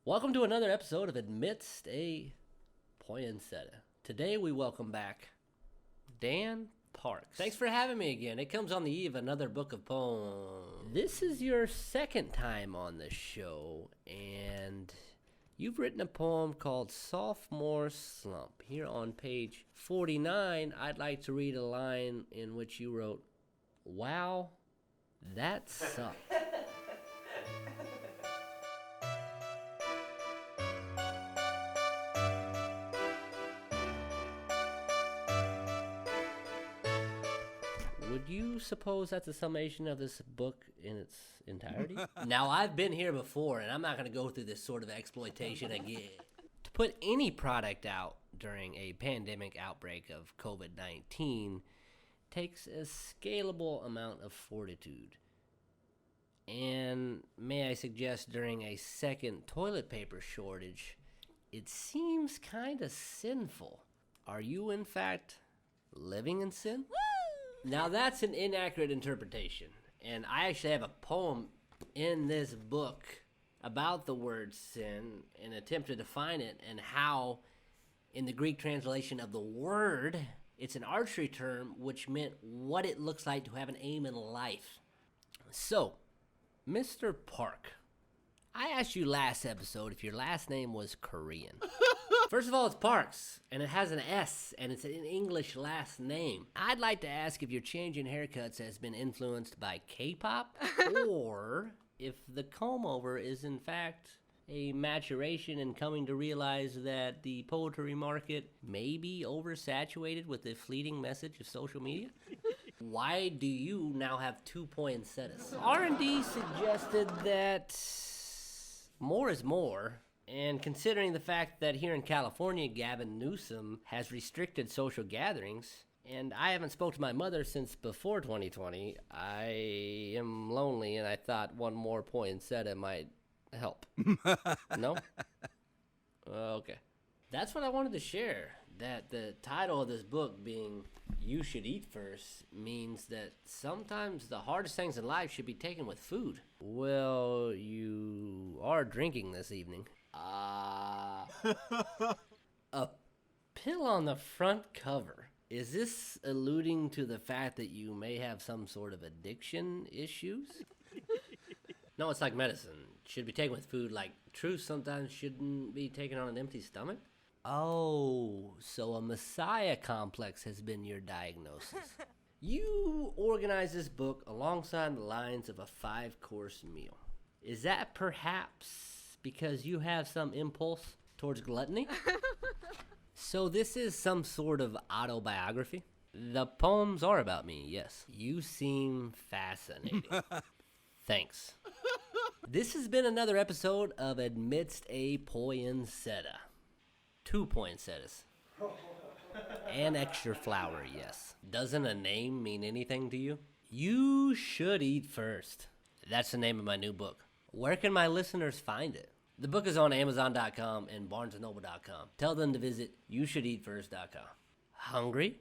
Welcome to another episode of Amidst a Poinsetta. Today we welcome back Dan Parks. Thanks for having me again. It comes on the eve of another book of poems. This is your second time on the show, and you've written a poem called Sophomore Slump. Here on page 49, I'd like to read a line in which you wrote, "Wow, that sucked." Would you suppose that's a summation of this book in its entirety? Now, I've been here before, and I'm not going to go through this sort of exploitation again. To put any product out during a pandemic outbreak of COVID-19 takes a scalable amount of fortitude. And may I suggest during a second toilet paper shortage, it seems kind of sinful. Are you, in fact, living in sin? Now, that's an inaccurate interpretation, and I actually have a poem in this book about the word sin, an attempt to define it, and how, in the Greek translation of the word, it's an archery term which meant what it looks like to have an aim in life. So, Mr. Park, I asked you last episode if your last name was Korean. First of all, it's Parks, and it has an S, and it's an English last name. I'd like to ask if your change in haircuts has been influenced by K-pop, or if the combover is in fact a maturation and coming to realize that the poetry market may be oversaturated with the fleeting message of social media. Why do you now have 2 poinsettias? R&D suggested that more is more. And considering the fact that here in California, Gavin Newsom has restricted social gatherings, and I haven't spoke to my mother since before 2020, I am lonely, and I thought one more poinsettia might help. No? Okay. That's what I wanted to share, that the title of this book being You Should Eat First means that sometimes the hardest things in life should be taken with food. Well, you are drinking this evening. A pill on the front cover. Is this alluding to the fact that you may have some sort of addiction issues? No, it's like medicine. Should be taken with food, like truth sometimes shouldn't be taken on an empty stomach? Oh, so a messiah complex has been your diagnosis. You organize this book alongside the lines of a 5-course meal. Is that perhaps because you have some impulse towards gluttony? So this is some sort of autobiography? The poems are about me, yes. You seem fascinating. Thanks. This has been another episode of Amidst a Poinsetta. 2 poinsettias. And extra flour, yes. Doesn't a name mean anything to you? You Should Eat First. That's the name of my new book. Where can my listeners find it? The book is on Amazon.com and BarnesandNoble.com. Tell them to visit YouShouldEatFirst.com. Hungry?